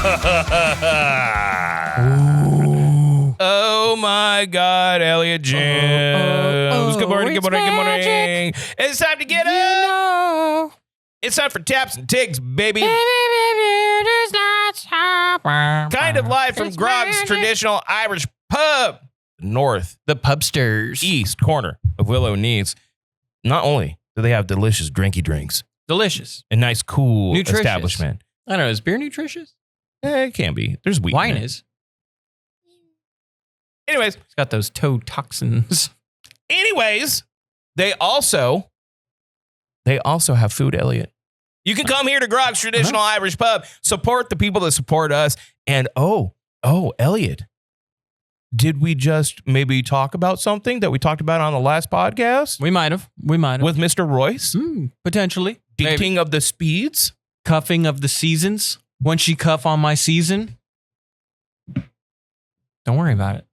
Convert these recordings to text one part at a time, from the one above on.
Oh my God, Elliot James. Good morning, good morning, good morning. It's time to get up. It's time for Taps and Tigs, baby. Kind of live from Groggs Traditional Irish Pub. North, the pubsters. East corner of Willow Needs. Not only do they have delicious drinky drinks. Delicious. A nice, cool nutritious establishment. I don't know. Is beer nutritious? It can be. There's wheat. Wine is. Anyways. It's got those toe toxins. Anyways, they also have food, Elliot. You can come here to Groggs Traditional Irish Pub, support the people that support us. And Elliot, did we just maybe talk about something that we talked about on the last podcast? We might have. With Mr. Royce? Potentially. Dating of the speeds? Cuffing of the seasons. Once you cuff on my season, don't worry about it.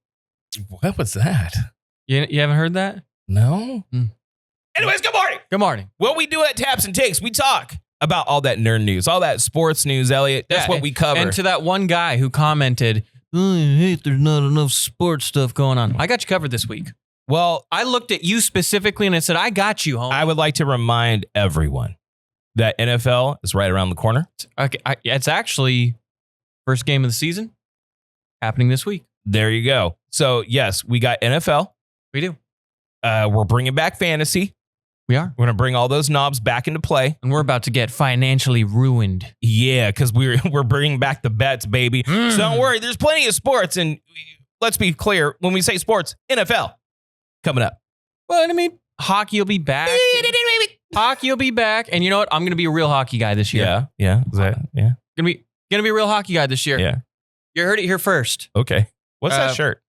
What was that? You haven't heard that? No. Anyways, good morning. Good morning. What we do at Taps and Takes, we talk about all that nerd news, all that sports news, Elliot. That's what we cover. And to that one guy who commented, I hate there's not enough sports stuff going on. I got you covered this week. Well, I looked at you specifically and I said, I got you, homie. I would like to remind everyone that NFL is right around the corner. Okay, it's actually first game of the season happening this week. There you go. So, yes, we got NFL. We do. We're bringing back fantasy. We are. We're going to bring all those knobs back into play. And we're about to get financially ruined. Yeah, because we're bringing back the bets, baby. So don't worry. There's plenty of sports. And let's be clear. When we say sports, NFL coming up. Well, I mean, hockey will be back. Hockey will be back. And you know what? I'm going to be a real hockey guy this year. Yeah. Is that, yeah. Gonna be a real hockey guy this year. Yeah. You heard it here first. Okay. What's that shirt?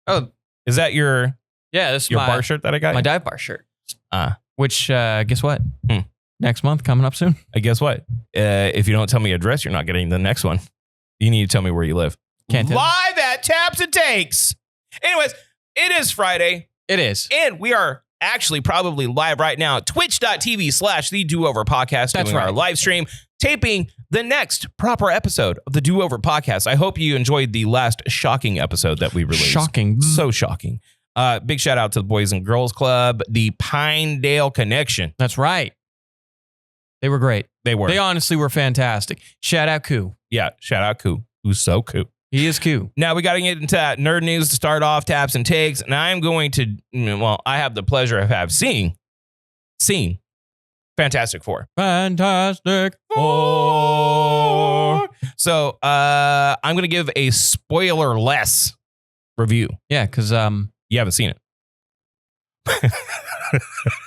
Oh. Is that your this is your bar shirt that I got? My dive bar shirt. Which, guess what? Hmm. Next month, coming up soon. Guess what? If you don't tell me address, you're not getting the next one. You need to tell me where you live. Can't tell. Live at Taps and Takes. Anyways, it is Friday. It is. And we are actually probably live right now at twitch.tv/The Do-Over Podcast. That's doing right. Our live stream, taping the next proper episode of the Do-Over Podcast. I hope you enjoyed the last shocking episode that we released. Shocking. So shocking. Big shout out to the Boys and Girls Club, the Pinedale Connection. That's right. They were great. They were. They honestly were fantastic. Shout out Koo. Yeah, shout out Koo, who's so cool. He is Koo. Now we got to get into that nerd news to start off, Taps and Takes. And I'm going to, I have the pleasure of seen Fantastic Four. Fantastic Four. So I'm going to give a spoiler-less review. Yeah, because you haven't seen it.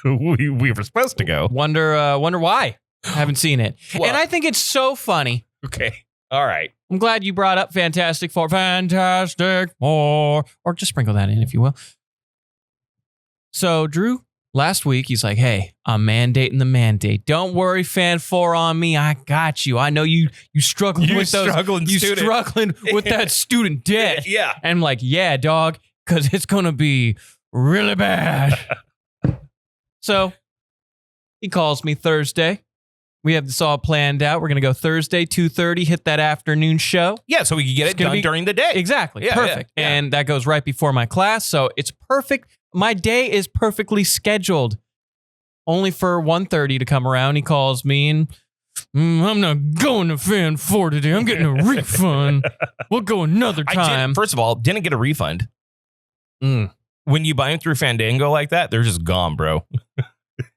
we were supposed to go. Wonder why. I haven't seen it. Well, and I think it's so funny. Okay. All right. I'm glad you brought up Fantastic Four. Fantastic Four. Or just sprinkle that in, if you will. So, Drew, last week, he's like, hey, I'm mandating the mandate. Don't worry, Fan 4 on me. I got you. I know you struggling with those. You struggling with that student debt. Yeah. And I'm like, yeah, dog, because it's going to be really bad. So, he calls me Thursday. We have this all planned out. We're going to go Thursday, 2:30, hit that afternoon show. Yeah, so we can get it done during the day. Exactly. Yeah, perfect. yeah. And that goes right before my class, so it's perfect. My day is perfectly scheduled. Only for 1:30 to come around, he calls me and, I'm not going to Fan 4 today. I'm getting a refund. We'll go another time. First of all, didn't get a refund. When you buy them through Fandango like that, they're just gone, bro.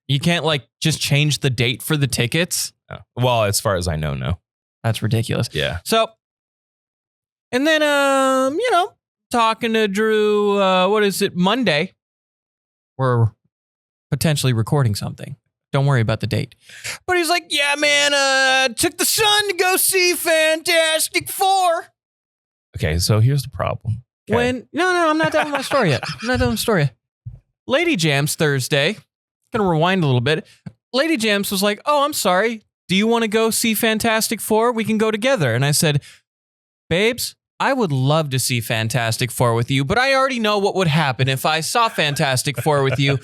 You can't just change the date for the tickets. Oh. Well, as far as I know, no. That's ridiculous. Yeah. So, and then, talking to Drew, Monday, we're potentially recording something. Don't worry about the date. But he's like, yeah, man, took the son to go see Fantastic Four. Okay, so here's the problem. Okay. No, I'm not done with my story yet. Lady Jams Thursday. Gonna rewind a little bit. Lady Jams was like, oh, I'm sorry. Do you want to go see Fantastic Four? We can go together. And I said, babes, I would love to see Fantastic Four with you, but I already know what would happen if I saw Fantastic Four with you.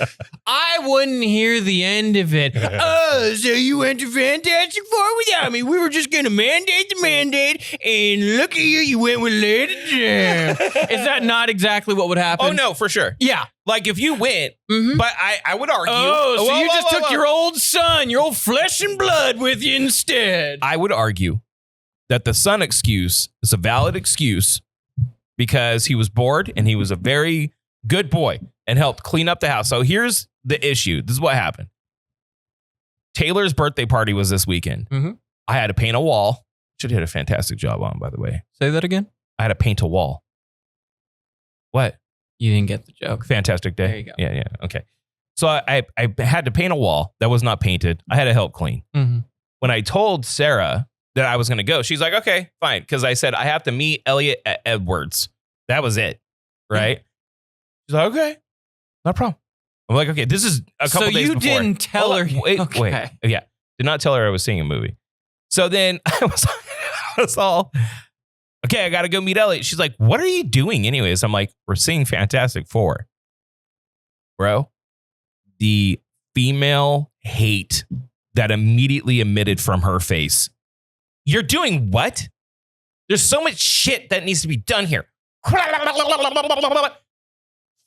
I wouldn't hear the end of it. Oh, so you went to Fantastic Four without me. We were just going to mandate the mandate, and look at you went with Lady Jam. Is that not exactly what would happen? Oh, no, for sure. Yeah. Like if you went, but I would argue. Oh, so you just took your old son, your old flesh and blood with you instead. I would argue that the son excuse is a valid excuse because he was bored and he was a very good boy and helped clean up the house. So here's the issue. This is what happened. Taylor's birthday party was this weekend. Mm-hmm. I had to paint a wall. Should have did a fantastic job on, by the way. Say that again? I had to paint a wall. What? You didn't get the joke. Fantastic day. There you go. Yeah. Okay. So I had to paint a wall that was not painted. I had to help clean. Mm-hmm. When I told Sarah that I was going to go, she's like, okay, fine. Because I said, I have to meet Elliot at Edwards. That was it. Right? She's like, okay, no problem. I'm like, okay, this is a couple days before. So you didn't tell her. Wait. Yeah. Did not tell her I was seeing a movie. So then I was all, okay, I got to go meet Elliot. She's like, what are you doing anyways? I'm like, we're seeing Fantastic Four. Bro, the female hate that immediately emitted from her face. You're doing what? There's so much shit that needs to be done here.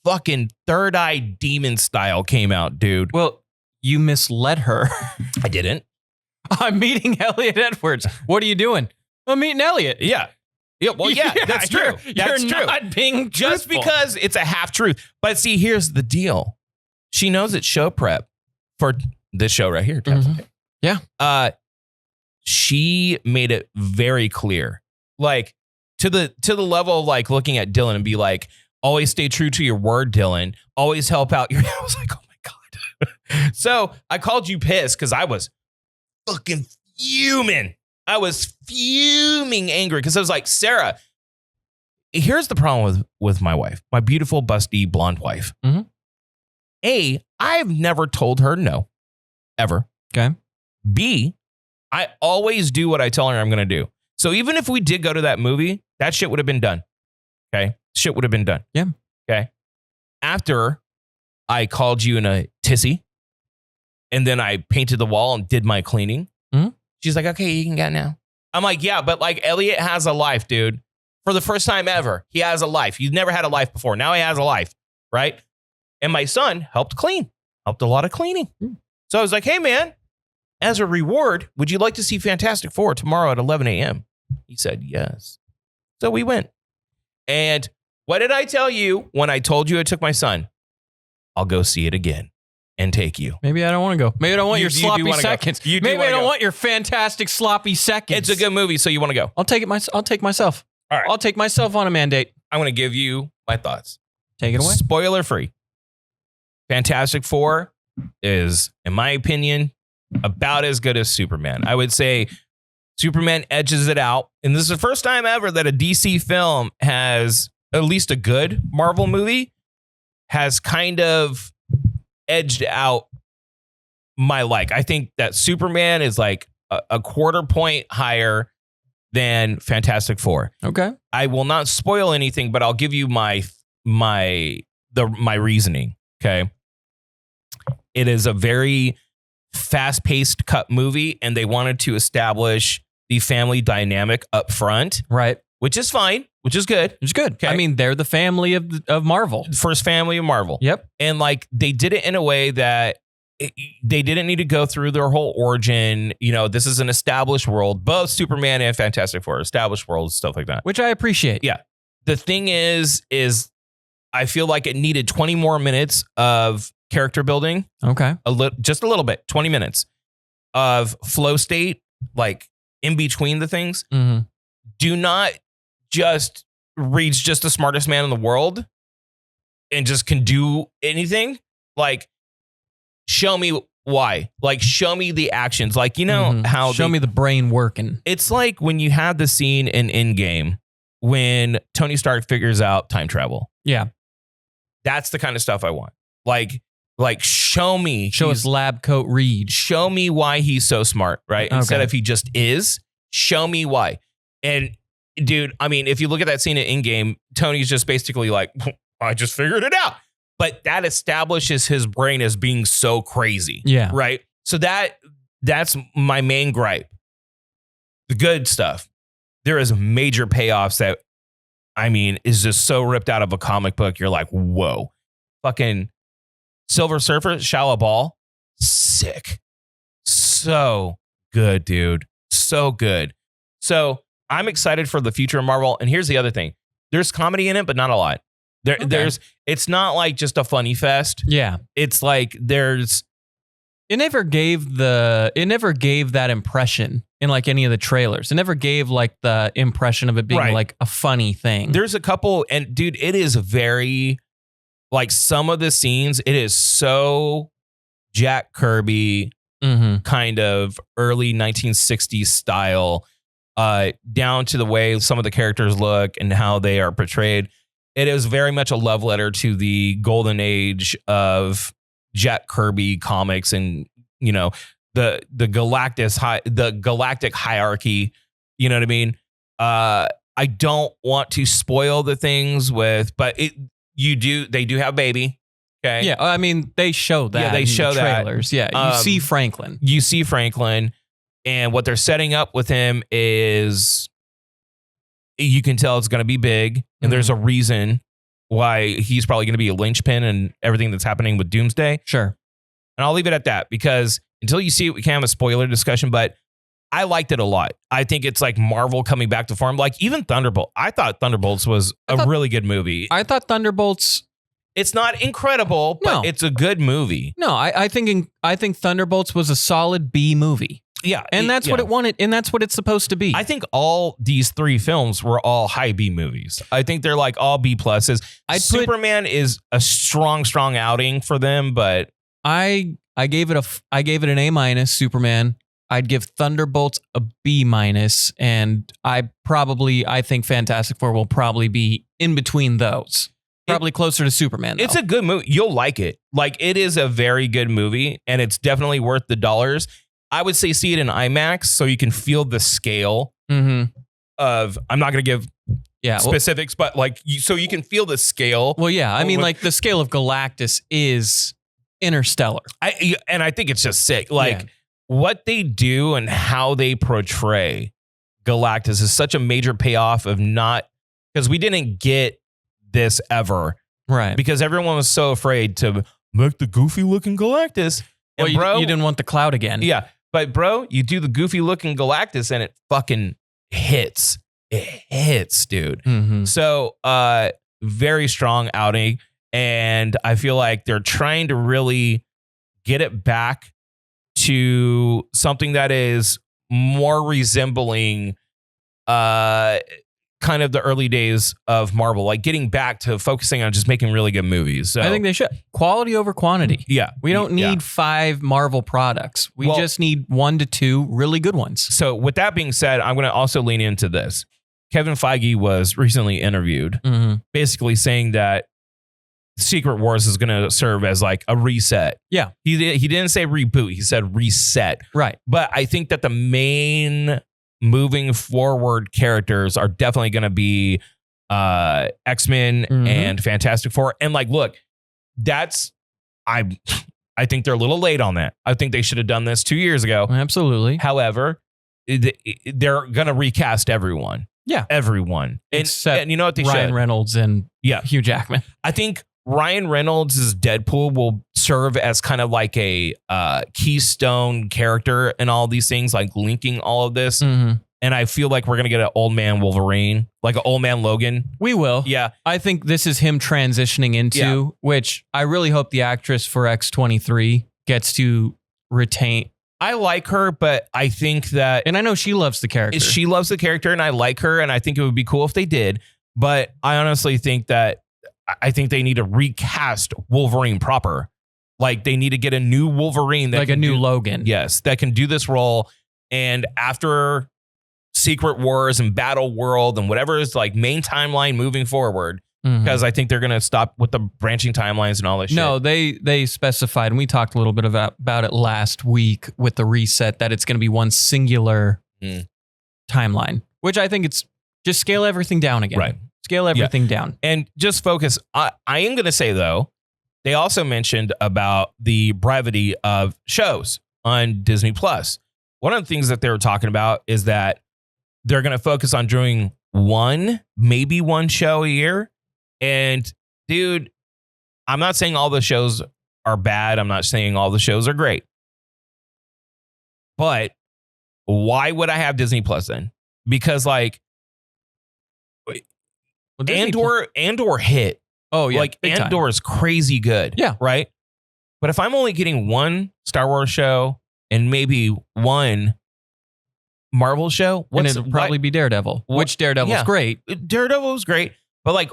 Fucking third eye demon style came out, dude. Well, you misled her. I didn't. I'm meeting Elliot Edwards. What are you doing? I'm meeting Elliot. Yeah. Well, yeah, that's true. That's you're true. not being just truthful. because it's a half truth. But see, here's the deal. She knows it's show prep for this show right here. Mm-hmm. Yeah. She made it very clear, like to the level of like looking at Dylan and be like, always stay true to your word, Dylan. Always help out your. I was like, oh my God. So I called you pissed because I was fucking fuming. I was fuming angry because I was like, Sarah, here's the problem with my wife, my beautiful, busty, blonde wife. Mm-hmm. A, I've never told her no, ever. Okay. B, I always do what I tell her I'm going to do. So even if we did go to that movie, that shit would have been done. Okay. Shit would have been done. Yeah. Okay. After I called you in a tissy and then I painted the wall and did my cleaning. Mm-hmm. She's like, okay, you can go now. I'm like, yeah, but like Elliot has a life, dude. For the first time ever, he has a life. He's never had a life before. Now he has a life. Right. And my son helped a lot of cleaning. Mm. So I was like, hey, man, as a reward, would you like to see Fantastic Four tomorrow at 11 a.m.? He said, yes. So we went. And what did I tell you when I told you I took my son? I'll go see it again and take you. Maybe I don't want to go. Maybe I don't want your sloppy seconds. Maybe I don't want your fantastic sloppy seconds. It's a good movie, so you want to go. I'll take myself. All right. I'll take myself on a mandate. I'm going to give you my thoughts. Take it away. Spoiler free. Fantastic Four is, in my opinion, about as good as Superman. I would say Superman edges it out. And this is the first time ever that a DC film has, at least a good Marvel movie, has kind of edged out my like. I think that Superman is like a quarter point higher than Fantastic Four. Okay. I will not spoil anything, but I'll give you my reasoning. Okay. It is a very fast-paced cut movie, and they wanted to establish the family dynamic up front. Right. Which is fine, which is good. It's good. Okay. I mean, they're the family of Marvel. First family of Marvel. Yep. And like they did it in a way that they didn't need to go through their whole origin. You know, this is an established world. Both Superman and Fantastic Four, established worlds, stuff like that. Which I appreciate. Yeah. The thing is I feel like it needed 20 more minutes of character building. Okay. Just a little bit, 20 minutes of flow state, like in between the things. Mm-hmm. Do not just reach just the smartest man in the world and just can do anything. Like, show me why. Like, show me the actions. Like, you know how show me the brain working. It's like when you have the scene in Endgame when Tony Stark figures out time travel. Yeah. That's the kind of stuff I want. Like show me. Show us lab coat Reed. Show me why he's so smart, right? Okay. Instead of he just is. Show me why. And dude, I mean, if you look at that scene at Endgame, Tony's just basically like, I just figured it out. But that establishes his brain as being so crazy. Yeah. Right? So that's my main gripe. The good stuff. There is major payoffs that, I mean, is just so ripped out of a comic book. You're like, whoa. Fucking Silver Surfer, Shia LaBeouf, sick. So good, dude. So good. So I'm excited for the future of Marvel. And here's the other thing. There's comedy in it, but not a lot. It's not like just a funny fest. Yeah. It's like It never gave that impression in like any of the trailers. It never gave like the impression of it being like a funny thing. There's a couple, and dude, it is very, like some of the scenes, it is so Jack Kirby kind of early 1960s style, down to the way some of the characters look and how they are portrayed. It is very much a love letter to the golden age of Jack Kirby comics and, you know, the galactic hierarchy. You know what I mean? I don't want to spoil the things but they do have baby. Okay. Yeah. I mean, they show that. Yeah, they show the trailers. that. Yeah. You see Franklin. And what they're setting up with him is you can tell it's going to be big. And there's a reason why he's probably going to be a linchpin and everything that's happening with Doomsday. Sure. And I'll leave it at that because until you see it, we can't have a spoiler discussion, but I liked it a lot. I think it's like Marvel coming back to form. Like even Thunderbolt. I thought Thunderbolts was a really good movie. I thought Thunderbolts. It's not incredible, but it's a good movie. No, I think Thunderbolts was a solid B movie. Yeah. And that's what it wanted. And that's what it's supposed to be. I think all these three films were all high B movies. I think they're like all B pluses. Superman is a strong outing for them, but I gave it an A-, Superman. I'd give Thunderbolts a B-, and I think Fantastic Four will probably be in between those. Probably closer to Superman, though. It's a good movie. You'll like it. Like, it is a very good movie, and it's definitely worth the dollars. I would say see it in IMAX so you can feel the scale of, I'm not going to give specifics, but like, so you can feel the scale. Well, yeah. I mean, like the scale of Galactus is interstellar. And I think it's just sick. Like what they do and how they portray Galactus is such a major payoff of not, because we didn't get this ever. Right. Because everyone was so afraid to make the goofy looking Galactus. And well, you didn't want the cloud again. Yeah. But bro, you do the goofy looking Galactus and it fucking hits. It hits, dude. So very strong outing. And I feel like they're trying to really get it back to something that is more resembling kind of the early days of Marvel, like getting back to focusing on just making really good movies. So I think they should. Quality over quantity. Yeah. We don't need 5 Marvel products. We just need 1 to 2 really good ones. So with that being said, I'm going to also lean into this. Kevin Feige was recently interviewed, basically saying that Secret Wars is going to serve as like a reset. Yeah. He didn't say reboot. He said reset. Right. But I think that the main moving forward characters are definitely going to be X-Men and Fantastic Four. And like, look, I think they're a little late on that. I think they should have done this 2 years ago. Absolutely. However, they're going to recast everyone. Yeah. Everyone. And you know what they Ryan should? Reynolds and Hugh Jackman. I think Ryan Reynolds' Deadpool will serve as kind of like a keystone character in all these things, like linking all of this. And I feel like we're going to get an old man Wolverine, like an old man Logan. We will. Yeah. I think this is him transitioning into, which I really hope the actress for X-23 gets to retain. I like her, but I think that... And I know she loves the character. She loves the character, and I like her, and I think it would be cool if they did. But I honestly think that I think they need to recast Wolverine proper. Like, they need to get a new Wolverine. Like a new Logan. Yes, that can do this role. And after Secret Wars and Battle World and whatever is like main timeline moving forward, because I think they're going to stop with the branching timelines and all this shit. No, they specified, and we talked a little bit about it last week with the reset, that it's going to be one singular timeline, which I think it's Just scale everything down again. Right. Scale everything down. And just focus. I am going to say, though, they also mentioned about the brevity of shows on Disney Plus. One of the things that they were talking about is that they're going to focus on doing maybe one show a year. And dude, I'm not saying all the shows are bad. I'm not saying all the shows are great. But why would I have Disney Plus then? Because like Andor hit. Oh yeah, like Andor is crazy good. Yeah, right. But if I'm only getting one Star Wars show and maybe one Marvel show, and it'll probably be Daredevil. Which Daredevil's great. Daredevil was great, but like,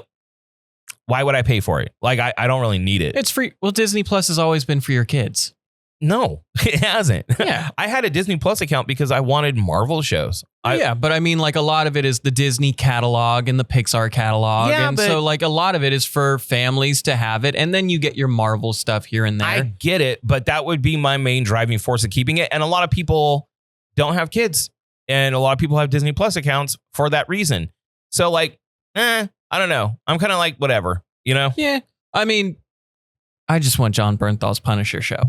why would I pay for it? Like, I don't really need it. It's free. Well, Disney Plus has always been for your kids. No, it hasn't. Yeah. I had a Disney Plus account because I wanted Marvel shows. Yeah, but I mean, like a lot of it is the Disney catalog and the Pixar catalog. Yeah, and so like a lot of it is for families to have it. And then you get your Marvel stuff here and there. I get it, but that would be my main driving force of keeping it. And a lot of people don't have kids. And a lot of people have Disney Plus accounts for that reason. So like, I don't know. I'm kind of like, whatever, you know? Yeah. I mean, I just want John Bernthal's Punisher show.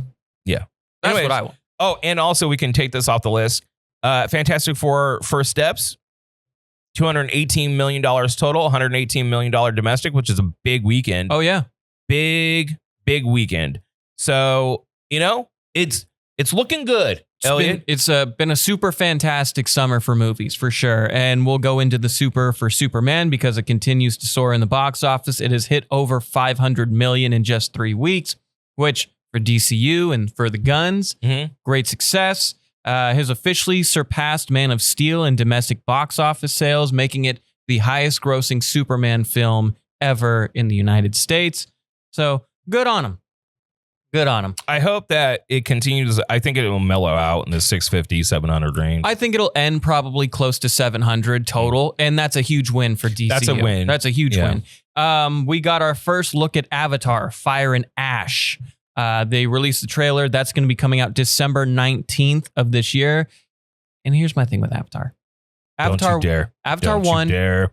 Yeah. That's Anyways, what I want. Oh, and also we can take this off the list. Fantastic Four First Steps, $218 million total, $118 million domestic, which is a big weekend. Oh, yeah. Big weekend. So, you know, it's looking good. It's been a super fantastic summer for movies, for sure. And we'll go into the super for Superman because it continues to soar in the box office. It has hit over $500 million in just 3 weeks, which for DCU and for the guns, great success. Has officially surpassed Man of Steel in domestic box office sales, making it the highest grossing Superman film ever in the United States. So good on him. Good on him. I hope that it continues. I think it will mellow out in the 650, 700 range. I think it'll end probably close to 700 total, and that's a huge win for DCU. That's a win. That's a huge win. We got our first look at Avatar, Fire and Ash. They released the trailer. That's going to be coming out December 19th of this year. And here's my thing with Avatar. Don't you dare. Avatar Don't 1, you dare.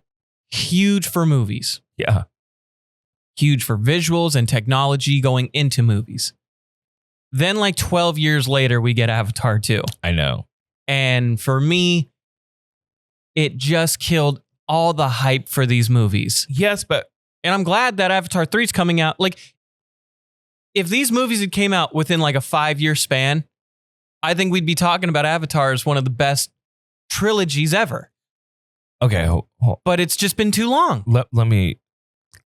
Huge for movies. Yeah. Huge for visuals and technology going into movies. Then like 12 years later, we get Avatar 2. I know. And for me, it just killed all the hype for these movies. Yes, but... And I'm glad that Avatar 3 is coming out. Like, if these movies had came out within like a 5-year span, I think we'd be talking about Avatar as one of the best trilogies ever. Okay. But it's just been too long. Let me.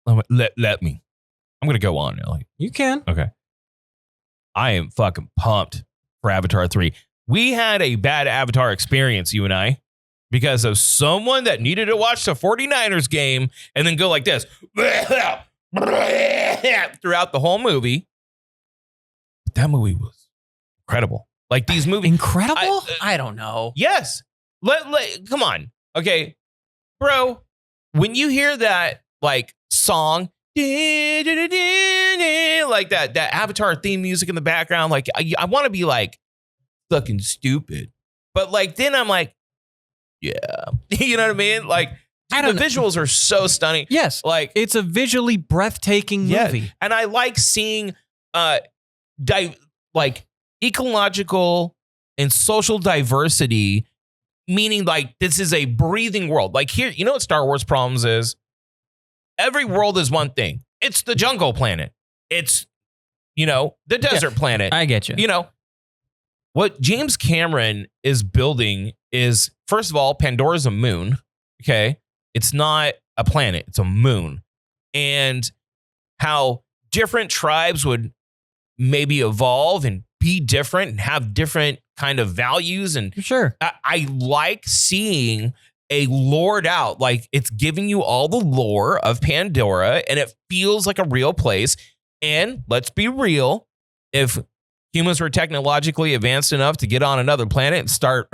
I'm going to go on, Ellie. You can. Okay. I am fucking pumped for Avatar 3. We had a bad Avatar experience, you and I, because of someone that needed to watch the 49ers game and then go like this throughout the whole movie. But that movie was incredible. Like these movies. Incredible? I don't know. Yes. Come on. Okay. Bro, when you hear that like song, like that Avatar theme music in the background, like I want to be like fucking stupid. But like then I'm like, yeah. You know what I mean? Like the visuals are so stunning. Yes. Like it's a visually breathtaking movie. And I like seeing like ecological and social diversity, meaning like this is a breathing world. Like here, you know what Star Wars problems is? Every world is one thing. It's the jungle planet. It's, the desert planet. I get you. You know, what James Cameron is building is, first of all, Pandora's a moon. Okay. It's not a planet. It's a moon. And how different tribes would maybe evolve and be different and have different kind of values. And sure, I like seeing a lored out, like it's giving you all the lore of Pandora and it feels like a real place. And let's be real, if humans were technologically advanced enough to get on another planet and start,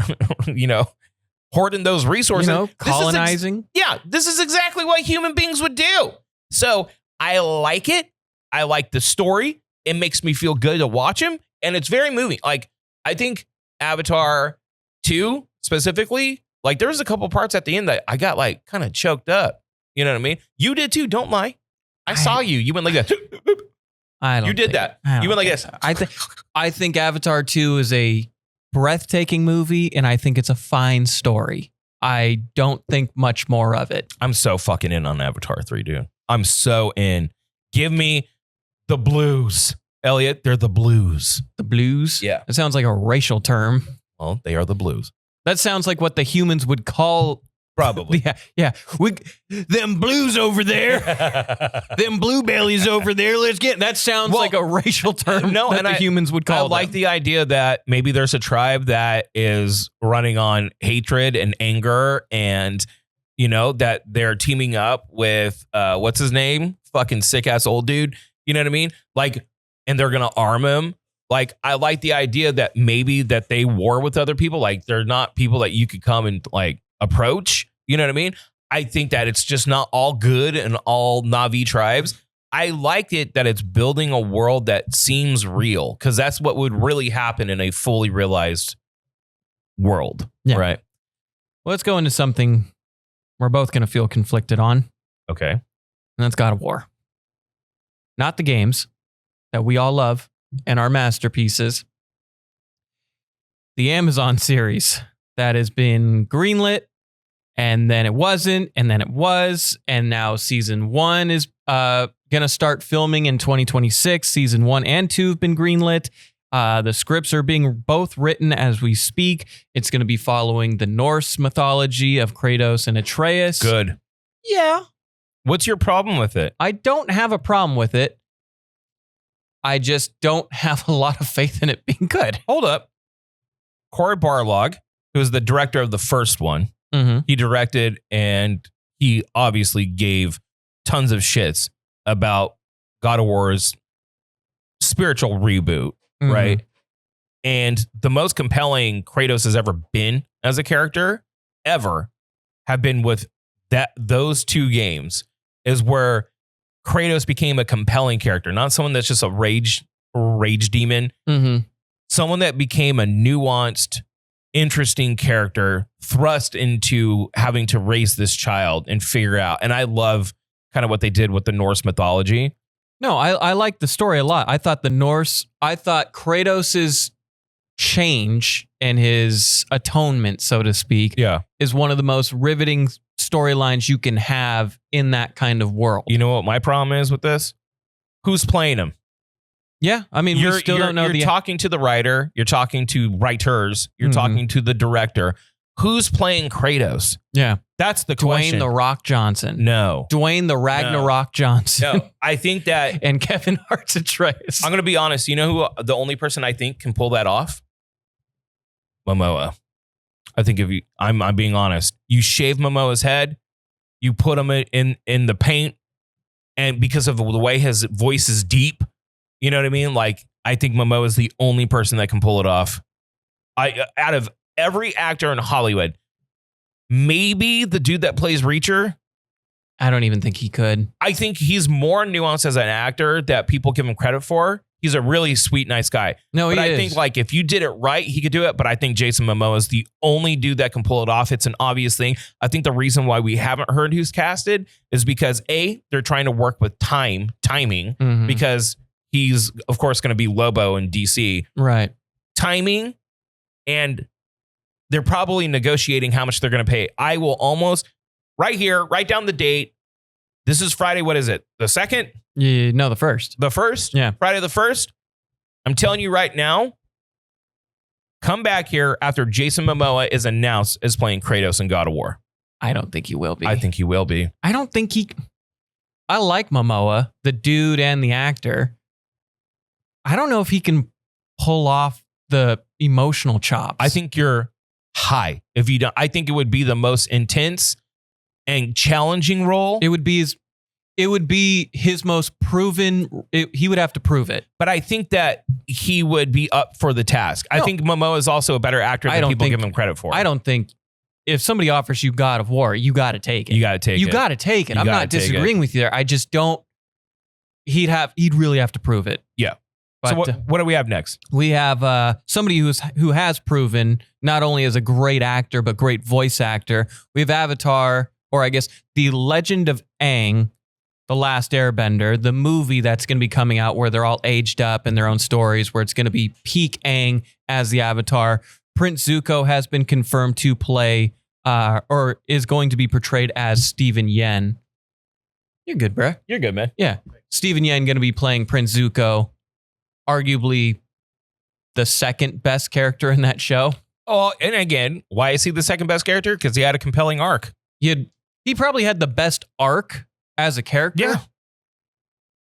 hoarding those resources, colonizing. This is exactly what human beings would do. So I like it. I like the story. It makes me feel good to watch him. And it's very moving. Like, I think Avatar 2 specifically, Like there was a couple parts at the end that I got like kind of choked up. You know what I mean? You did too. Don't lie. I saw you. You went like that. You did that. You went like this. I think Avatar 2 is a breathtaking movie, and I think it's a fine story. I don't think much more of it. I'm so fucking in on Avatar 3, dude. I'm so in. Give me the blues. Elliot, they're the blues. The blues? Yeah. That sounds like a racial term. Well, they are the blues. That sounds like what the humans would call... Probably. Yeah. Them blues over there. Them blue bellies over there. Let's get... That sounds like a racial term that the humans would call I like the idea that maybe there's a tribe that is running on hatred and anger and, you know, that they're teaming up with, what's his name? Fucking sick-ass old dude. You know what I mean? Like, and they're going to arm him. Like, I like the idea that maybe that they war with other people. Like, they're not people that you could come and, like, approach. You know what I mean? I think that it's just not all good and all Na'vi tribes. I like it that it's building a world that seems real because that's what would really happen in a fully realized world. Yeah. Right. Well, let's go into something we're both going to feel conflicted on. Okay. And that's God of War. Not the games that we all love and are masterpieces. The Amazon series that has been greenlit, and then it wasn't, and then it was, and now season 1 is going to start filming in 2026. Season 1 and 2 have been greenlit. The scripts are being both written as we speak. It's going to be following the Norse mythology of Kratos and Atreus. Good. Yeah. What's your problem with it? I don't have a problem with it. I just don't have a lot of faith in it being good. Hold up. Corey Barlog, who was the director of the first one, he directed and he obviously gave tons of shits about God of War's spiritual reboot, right? And the most compelling Kratos has ever been as a character, ever, have been with those two games, is where Kratos became a compelling character, not someone that's just a rage demon. Someone that became a nuanced, interesting character thrust into having to raise this child and figure out. And I love kind of what they did with the Norse mythology. No, I like the story a lot. I thought Kratos's change and his atonement, so to speak, is one of the most riveting storylines you can have in that kind of world. You know what my problem is with this? Who's playing him? Yeah, I mean, we still don't know. You're talking to the writer. You're talking to writers. You're talking to the director. Who's playing Kratos? Yeah. That's the question. Dwayne "The Rock" Johnson. No. Dwayne "The Ragnarok" Johnson. No. I think that... and Kevin Hart's Atreus. I'm going to be honest. You know who the only person I think can pull that off? Momoa. I think if you... I'm being honest. You shave Momoa's head. You put him in the paint. And because of the way his voice is deep... You know what I mean? Like, I think Momoa is the only person that can pull it off. Out of every actor in Hollywood, maybe the dude that plays Reacher. I don't even think he could. I think he's more nuanced as an actor that people give him credit for. He's a really sweet, nice guy. No, but I think like if you did it right, he could do it. But I think Jason Momoa is the only dude that can pull it off. It's an obvious thing. I think the reason why we haven't heard who's casted is because they're trying to work with timing because he's, of course, going to be Lobo in DC. Right. Timing, and they're probably negotiating how much they're going to pay. I will almost, right here, write down the date. This is Friday. What is it? The 2nd? Yeah, no, the 1st. The 1st? Yeah. Friday the 1st? I'm telling you right now, come back here after Jason Momoa is announced as playing Kratos in God of War. I don't think he will be. I think he will be. I don't think I like Momoa, the dude and the actor. I don't know if he can pull off the emotional chops. I think you're high if you don't. I think it would be the most intense and challenging role. It would be his most proven. He would have to prove it. But I think that he would be up for the task. No. I think Momoa is also a better actor than people give him credit for. I don't think if somebody offers you God of War, you got to take it. You got to take it. You got to take it. I'm not disagreeing with you there. I just don't. He'd really have to prove it. Yeah. But, So what do we have next? we have somebody who has proven not only as a great actor, but great voice actor. We have Avatar, or I guess The Legend of Aang, The Last Airbender, the movie that's going to be coming out where they're all aged up in their own stories, where it's going to be peak Aang as the Avatar. Prince Zuko has been confirmed to play, or is going to be portrayed as Steven Yen. You're good, bruh. You're good, man. Yeah. Steven Yen going to be playing Prince Zuko, arguably the second best character in that show. Oh, and again, why is he the second best character? Because he had a compelling arc. He probably had the best arc as a character. Yeah.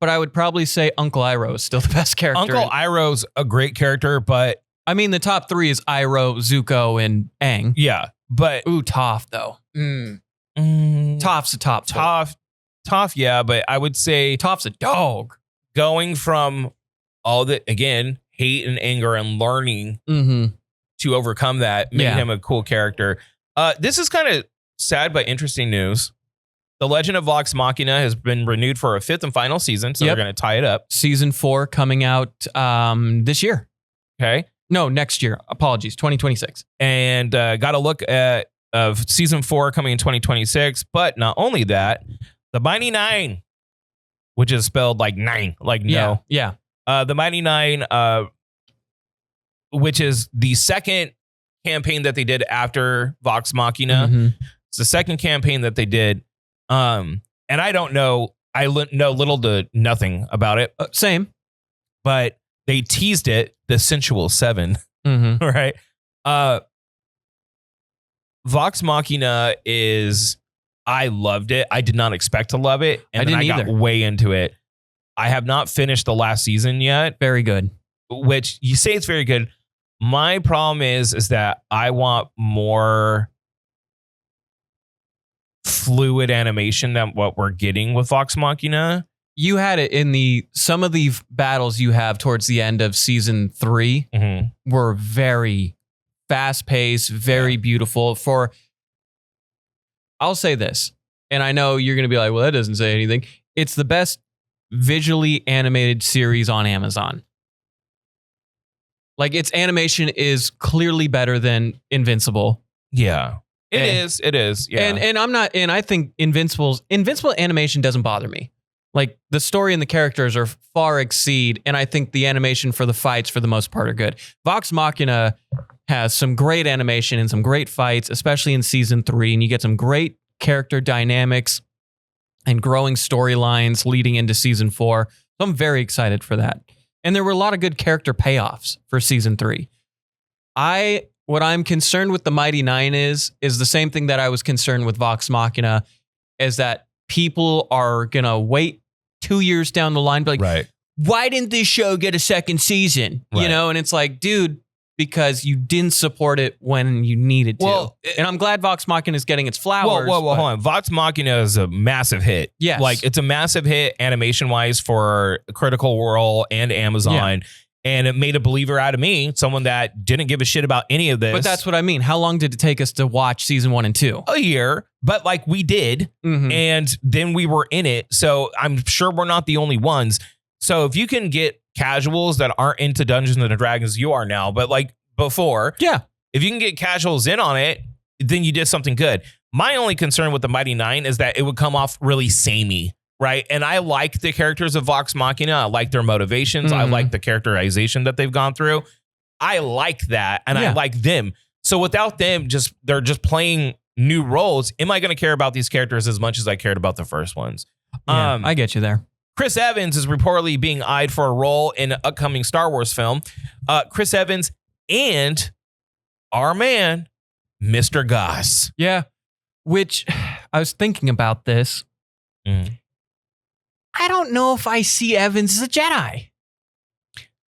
But I would probably say Uncle Iroh is still the best character. Uncle Iroh's a great character, but I mean, the top three is Iroh, Zuko, and Aang. yeah, but Ooh, Toph, though. Toph's a top. Toph, yeah, but I would say Toph's a dog. going from all the, again, hate and anger and learning to overcome that made him a cool character. This is kind of sad but interesting news. The Legend of Vox Machina has been renewed for a 5th and final season, so they're going to tie it up. Season 4 coming out this year. Okay. No, next year. Apologies, 2026. And got a look at of season 4 coming in 2026. But not only that, the Mighty Nine, which is spelled like nine, like no. Yeah. The Mighty Nine, which is the second campaign that they did after Vox Machina. It's the second campaign that they did. And I don't know. I know little to nothing about it. Same. But they teased it, the Sensual Seven. Right? Vox Machina is, I loved it. I did not expect to love it. And I got way into it. I have not finished the last season yet. Very good. Which you say it's very good. My problem is that I want more fluid animation than what we're getting with Vox Machina. You had it in some of the battles you have towards the end of season 3 were very fast paced, very beautiful. I'll say this, and I know you're going to be like, well, that doesn't say anything. It's the best visually animated series on Amazon. Like, its animation is clearly better than Invincible. Yeah. It is. Yeah. And I think Invincible animation doesn't bother me. Like, the story and the characters are far exceed, and I think the animation for the fights for the most part are good. Vox Machina has some great animation and some great fights, especially in season 3, and you get some great character dynamics and growing storylines leading into season 4. So I'm very excited for that. And there were a lot of good character payoffs for season 3. What I'm concerned with the Mighty Nine is the same thing that I was concerned with Vox Machina, is that people are going to wait 2 years down the line, be like, right, why didn't this show get a second season? Right. You know, and it's like, dude, because you didn't support it when you needed to. Well, and I'm glad Vox Machina is getting its flowers. Well, hold on. Vox Machina is a massive hit. Yes. Like, it's a massive hit animation-wise for Critical Role and Amazon. Yeah. And it made a believer out of me, someone that didn't give a shit about any of this. But that's what I mean. How long did it take us to watch season 1 and 2? A year, but like we did, and then we were in it. So I'm sure we're not the only ones. So if you can get casuals that aren't into Dungeons and Dragons, you are now, but like before, if you can get casuals in on it, then you did something good. My only concern with the Mighty Nine is that it would come off really samey. Right. And I like the characters of Vox Machina. I like their motivations. I like the characterization that they've gone through. I like that. And I like them. So without them, they're just playing new roles. Am I going to care about these characters as much as I cared about the first ones? Yeah, I get you there. Chris Evans is reportedly being eyed for a role in an upcoming Star Wars film. Chris Evans and our man, Mr. Goss. Yeah. Which I was thinking about this. I don't know if I see Evans as a Jedi.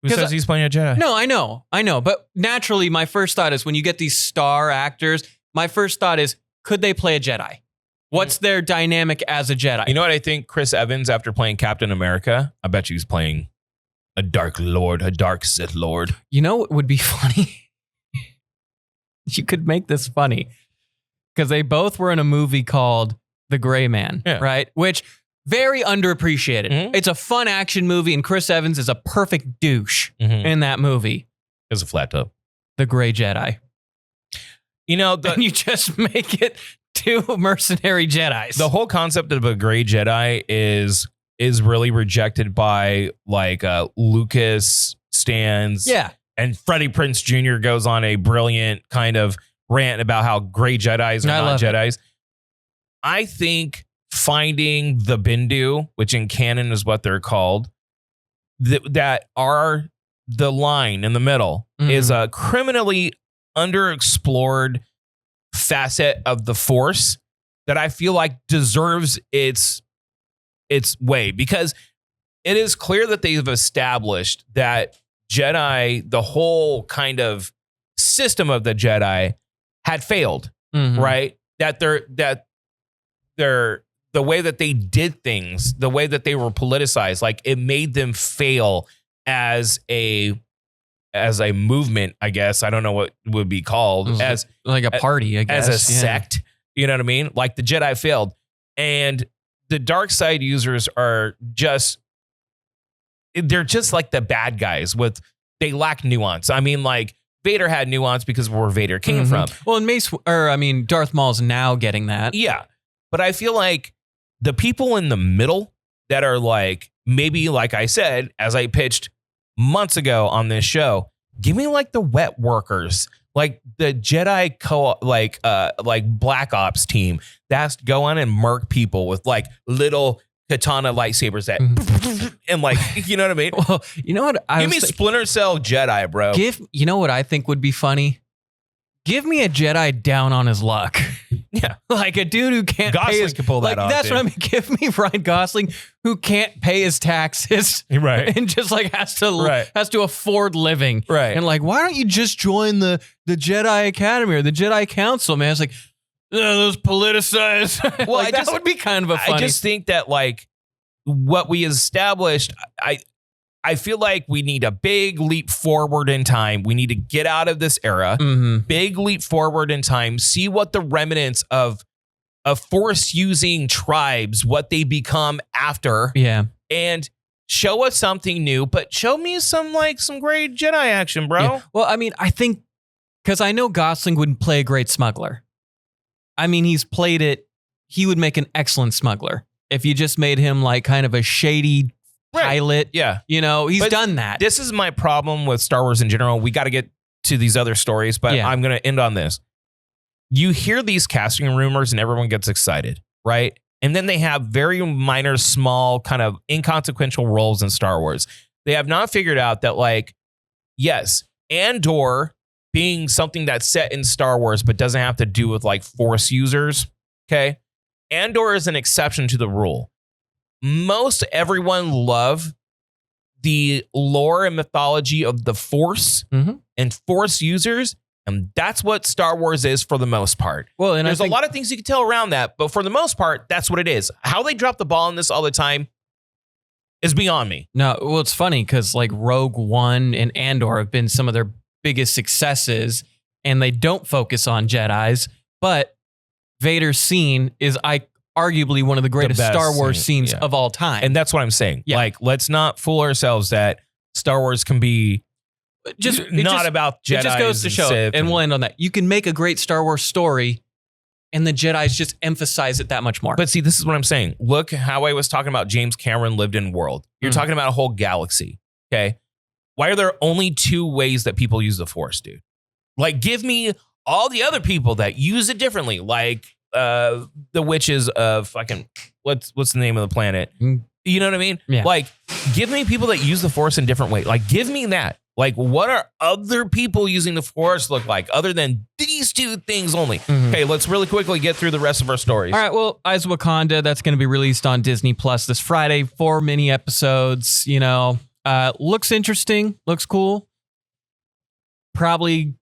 Who says he's playing a Jedi? No, I know. But naturally, my first thought is when you get these star actors, my first thought is, could they play a Jedi? What's their dynamic as a Jedi? You know what I think? Chris Evans, after playing Captain America, I bet you he's playing a Dark Lord, a Dark Sith Lord. You know what would be funny? You could make this funny. Because they both were in a movie called The Gray Man, right? Which Very underappreciated. Mhm. It's a fun action movie, and Chris Evans is a perfect douche Mhm. in that movie. It's a flat top. The Gray Jedi. You know, And you just make it two mercenary Jedis. the whole concept of a gray Jedi is really rejected by like Lucas stands. Yeah. And Freddie Prinze Jr. goes on a brilliant kind of rant about how gray Jedis are not Jedis. I think finding the Bindu, which in canon is what they're called, that are the line in the middle, is a criminally underexplored facet of the Force that I feel like deserves its way, because it is clear that they've established that Jedi, the whole kind of system of the Jedi, had failed, right? That they're the way that they did things, the way that they were politicized, like it made them fail as a movement, I guess. I don't know what would be called, as like a party, I guess. As a sect. You know what I mean? Like the Jedi failed. And the dark side users are they're just like the bad guys they lack nuance. I mean, like Vader had nuance because of where Vader came from. Well, and Darth Maul's now getting that. Yeah. But I feel like the people in the middle that are like, maybe like I said, as I pitched months ago on this show, give me like the wet workers, like the Jedi like Black Ops team that's going and murk people with like little katana lightsabers that and like, you know what I mean? Well, you know what? Give me Splinter Cell Jedi, bro. You know what I think would be funny? Give me a Jedi down on his luck. Yeah. Like a dude who can't pay his... could pull that off. That's what I mean. Give me Ryan Gosling, who can't pay his taxes. Right. And just like has to afford living. Right. And like, why don't you just join the Jedi Academy or the Jedi Council, man? It's like, those politicized. Well, that would be kind of a funny... I just think that like what we established, I feel like we need a big leap forward in time. We need to get out of this era. Big leap forward in time. See what the remnants of Force using tribes, what they become after. Yeah. And show us something new, but show me some great Jedi action, bro. Yeah. Well, I mean, I think because I know Gosling would play a great smuggler. I mean, he's played it. He would make an excellent smuggler if you just made him like kind of a shady pilot. Yeah. You know, he's done that. This is my problem with Star Wars in general. We got to get to these other stories, but I'm going to end on this. You hear these casting rumors and everyone gets excited, right? And then they have very minor, small, kind of inconsequential roles in Star Wars. They have not figured out that, like, yes, Andor being something that's set in Star Wars but doesn't have to do with like Force users, okay? Andor is an exception to the rule. Most everyone love the lore and mythology of the Force and Force users, and that's what Star Wars is for the most part. Well, and there's a lot of things you can tell around that, but for the most part, that's what it is. How they drop the ball on this all the time is beyond me. No, well, it's funny because like Rogue One and Andor have been some of their biggest successes, and they don't focus on Jedis, but Vader's scene is arguably one of the greatest Star Wars scenes of all time. And that's what I'm saying. Yeah. Like, let's not fool ourselves that Star Wars can be about Jedi. It just goes to show, and we'll end on that. You can make a great Star Wars story, and the Jedis just emphasize it that much more. But see, this is what I'm saying. Look how I was talking about James Cameron lived in world. You're talking about a whole galaxy, okay? Why are there only 2 ways that people use the Force, dude? Like, give me all the other people that use it differently, like the witches of fucking what's the name of the planet? You know what I mean? Yeah. Like, give me people that use the Force in different ways. Like, give me that. Like, what are other people using the Force look like other than these 2 things only? Okay, let's really quickly get through the rest of our stories. All right, well, Eyes of Wakanda, that's going to be released on Disney Plus this Friday. 4 mini episodes, you know. Looks interesting, looks cool. Probably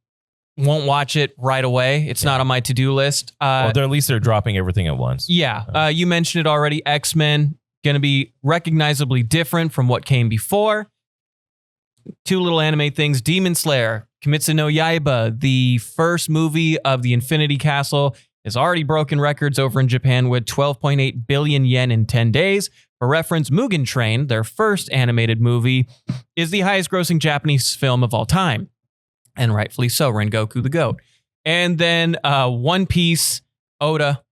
won't watch it right away. It's not on my to-do list. Well, at least they're dropping everything at once. Yeah, you mentioned it already. X-Men, going to be recognizably different from what came before. 2 little anime things. Demon Slayer, Kimetsu no Yaiba, the first movie of the Infinity Castle, has already broken records over in Japan with 12.8 billion yen in 10 days. For reference, Mugen Train, their first animated movie, is the highest grossing Japanese film of all time. And rightfully so, Rengoku the GOAT. And then One Piece, Oda,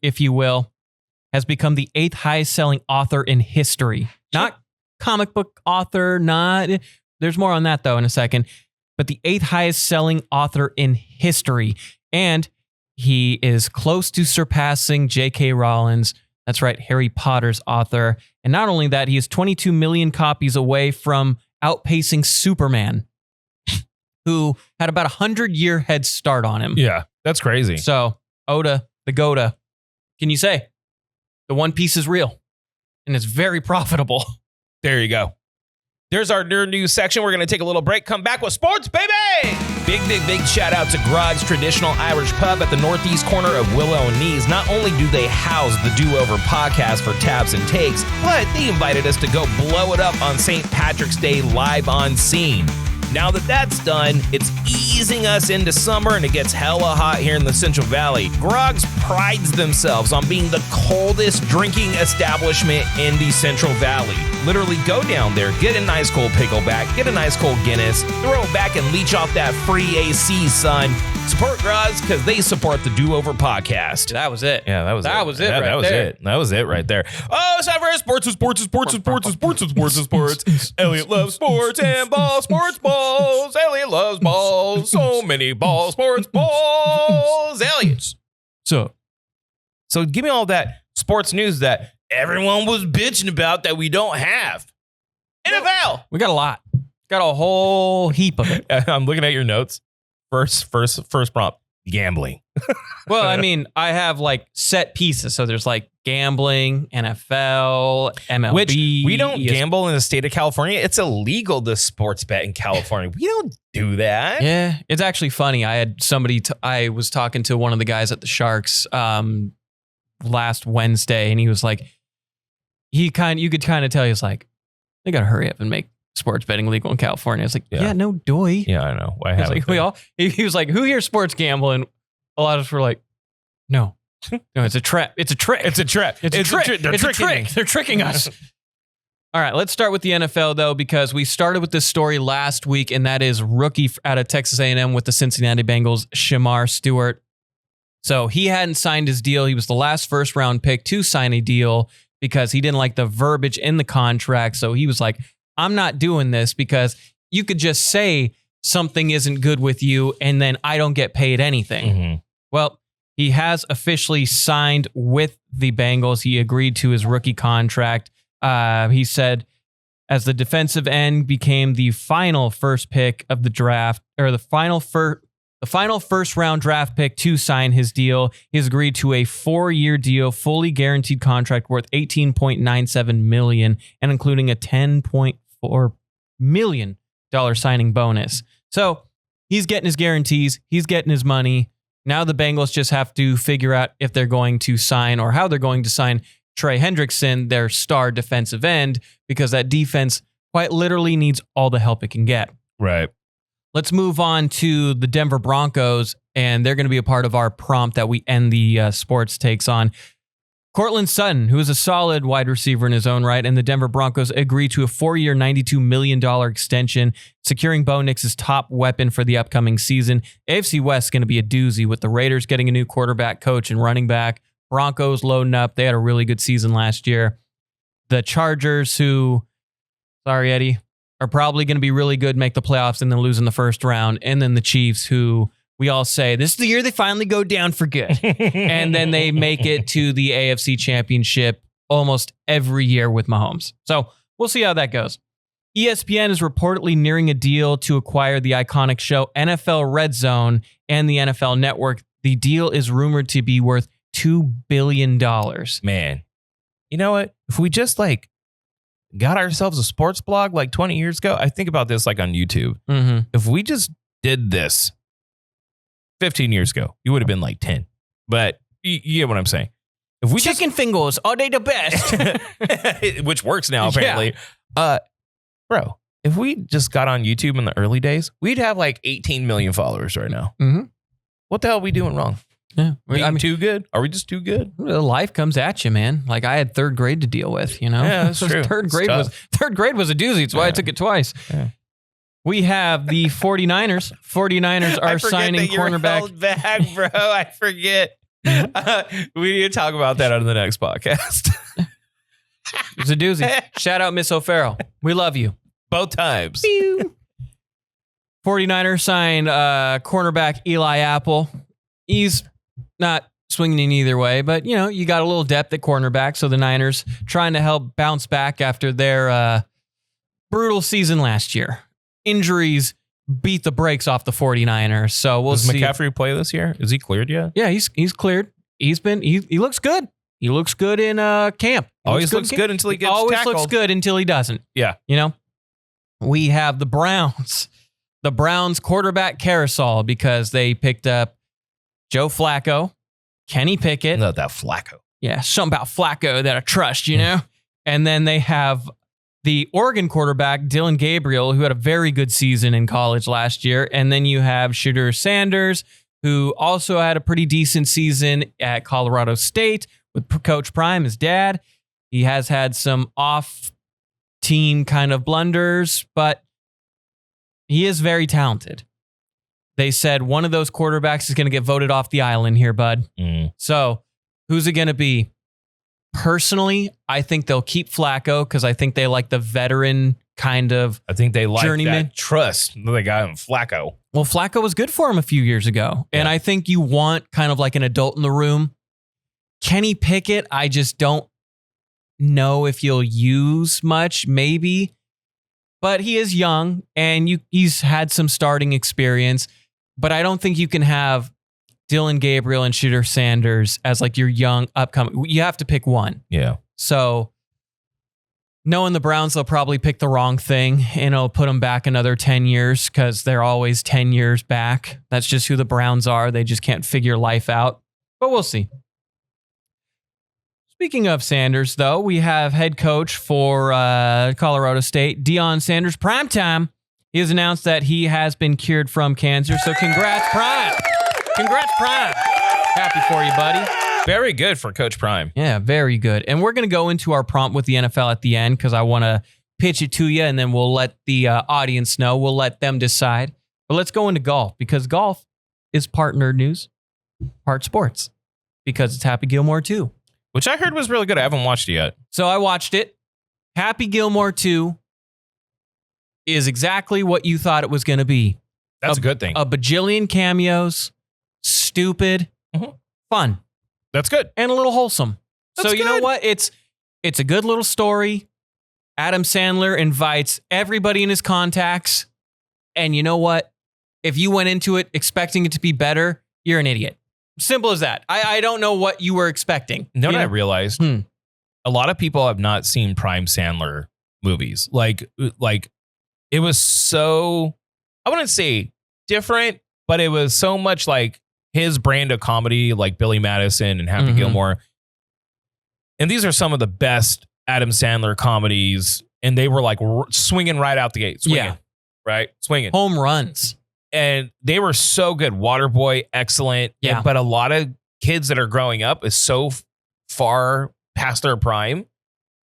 if you will, has become the 8th highest selling author in history. Not comic book author, there's more on that though in a second, but the 8th highest selling author in history. And he is close to surpassing J.K. Rowling. That's right, Harry Potter's author. And not only that, he is 22 million copies away from outpacing Superman, who had about 100-year head start on him. Yeah, that's crazy. So, Oda, the Goda, can you say the One Piece is real and it's very profitable? There you go. There's our nerd news section. We're going to take a little break. Come back with sports, baby! Big shout out to Groggs Traditional Irish Pub at the northeast corner of Willow and Knees. Not only do they house the Do Over podcast for taps and takes, but they invited us to go blow it up on St. Patrick's Day live on scene. Now that that's done, it's easing us into summer and it gets hella hot here in the Central Valley. Groggs prides themselves on being the coldest drinking establishment in the Central Valley. Literally go down there, get a nice cold pickleback, get a nice cold Guinness, throw it back and leech off that free AC, son. Support Groggs because they support the Do Over podcast. That was it. Yeah, that was it. That was it Yeah, right that was there. it. That was it right there. Oh, it's time for sports. Elliot loves sports and balls, sports balls. Elliot loves balls. So many balls, sports balls. Elliot. So give me all that sports news that everyone was bitching about that we don't have. NFL. we got a lot. Got a whole heap of it. I'm looking at your notes. First prompt, gambling. Well, I mean, I have like set pieces. So there's like gambling, NFL, MLB. Which we don't ESPN. gamble in the state of California. It's illegal to sports bet in California. We don't do that. Yeah, it's actually funny. I had somebody, I was talking to one of the guys at the Sharks last Wednesday, and he was like, you could kind of tell he was like, they got to hurry up and make sports betting legal in California. I was like, yeah no doy. Yeah, I know. I I was have like, he was like, who here sports gamble? And a lot of us were like, no, it's a trap. It's a trick. It's a trap. It's a trick. They're It's a tricking trick. me. They're tricking us. All right, let's start with the NFL, though, because we started with this story last week, and that is rookie out of Texas A&M with the Cincinnati Bengals, Shamar Stewart. So he hadn't signed his deal. He was the last first-round pick to sign a deal because he didn't like the verbiage in the contract. So he was like, I'm not doing this because you could just say something isn't good with you, and then I don't get paid anything. Mm-hmm. Well, he has officially signed with the Bengals. He agreed to his rookie contract. He said, as the defensive end became the final first pick of the draft, or the final first round draft pick to sign his deal, he's agreed to a 4-year deal, fully guaranteed contract worth $18.97 million, and including a $10.4 million signing bonus. So he's getting his guarantees. He's getting his money. Now the Bengals just have to figure out if they're going to sign or how they're going to sign Trey Hendrickson, their star defensive end, because that defense quite literally needs all the help it can get. Right. Let's move on to the Denver Broncos, and they're going to be a part of our prompt that we end the sports takes on. Cortland Sutton, who is a solid wide receiver in his own right, and the Denver Broncos agreed to a 4-year, $92 million extension, securing Bo Nix's top weapon for the upcoming season. AFC West is going to be a doozy with the Raiders getting a new quarterback, coach, and running back. Broncos loading up. They had a really good season last year. The Chargers, who, sorry, Eddie, are probably going to be really good, make the playoffs, and then lose in the first round. And then the Chiefs, who we all say, this is the year they finally go down for good. And then they make it to the AFC Championship almost every year with Mahomes. So we'll see how that goes. ESPN is reportedly nearing a deal to acquire the iconic show NFL Red Zone and the NFL Network. The deal is rumored to be worth $2 billion. Man, you know what? If we just got ourselves a sports blog 20 years ago, I think about this on YouTube. Mm-hmm. If we just did this 15 years ago, you would have been 10. But you get what I'm saying. If we Chicken fingers, are they the best? which works now, apparently. Bro, if we just got on YouTube in the early days, we'd have 18 million followers right now. Mm-hmm. What the hell are we doing wrong? Yeah. Too good? Are we just too good? Life comes at you, man. Like I had third grade to deal with, you know? Yeah, that's true. Third grade was a doozy. That's why I took it twice. Yeah. We have the 49ers. 49ers are signing cornerback. Held back, bro. I forget. We need to talk about that on the next podcast. It's a doozy. Shout out Miss O'Farrell. We love you. Both times. 49ers signed cornerback Eli Apple. He's not swinging in either way, but, you know, you got a little depth at cornerback, so the Niners trying to help bounce back after their brutal season last year. Injuries beat the brakes off the 49ers, so we'll see. Does McCaffrey play this year? Is he cleared yet? Yeah, he's cleared. He looks good. He looks good in camp. Always looks good until he gets tackled. Always looks good until he doesn't. Yeah. You know? We have the Browns. The Browns quarterback carousel because they picked up Joe Flacco, Kenny Pickett. Not that Flacco. Yeah, something about Flacco that I trust, you know? And then they have the Oregon quarterback, Dylan Gabriel, who had a very good season in college last year. And then you have Shedeur Sanders, who also had a pretty decent season at Colorado State with Coach Prime, his dad. He has had some off-team kind of blunders, but he is very talented. They said one of those quarterbacks is going to get voted off the island here, bud. So who's it going to be? Personally, I think they'll keep Flacco because I think they like the veteran kind of I think they like journeyman. That trust that they got in Flacco. Well, Flacco was good for him a few years ago. And I think you want kind of like an adult in the room. Kenny Pickett, I just don't know if you'll use much, maybe. But he is young and he's had some starting experience. But I don't think you can have Dylan Gabriel and Shedeur Sanders as like your young upcoming. You have to pick one. Yeah. So knowing the Browns, they'll probably pick the wrong thing and it'll put them back another 10 years because they're always 10 years back. That's just who the Browns are. They just can't figure life out. But we'll see. Speaking of Sanders, though, we have head coach for Colorado State, Deion Sanders, primetime. He has announced that he has been cured from cancer. So congrats, Prime. Congrats, Prime. Happy for you, buddy. Very good for Coach Prime. Yeah, very good. And we're going to go into our prompt with the NFL at the end because I want to pitch it to you, and then we'll let the audience know. We'll let them decide. But let's go into golf because golf is part nerd news, part sports because it's Happy Gilmore 2. Which I heard was really good. I haven't watched it yet. So I watched it. Happy Gilmore 2 is exactly what you thought it was going to be. That's a good thing. A bajillion cameos, stupid, fun. That's good. And a little wholesome. That's so you know what? It's a good little story. Adam Sandler invites everybody in his contacts. And you know what? If you went into it expecting it to be better, you're an idiot. Simple as that. I don't know what you were expecting. You know what I realized? A lot of people have not seen Prime Sandler movies. Like it was so, I wouldn't say different, but it was so much like his brand of comedy, like Billy Madison and Happy Gilmore. And these are some of the best Adam Sandler comedies. And they were like swinging right out the gate. Swinging. Home runs. And they were so good. Waterboy, excellent. Yeah. But a lot of kids that are growing up is so far past their prime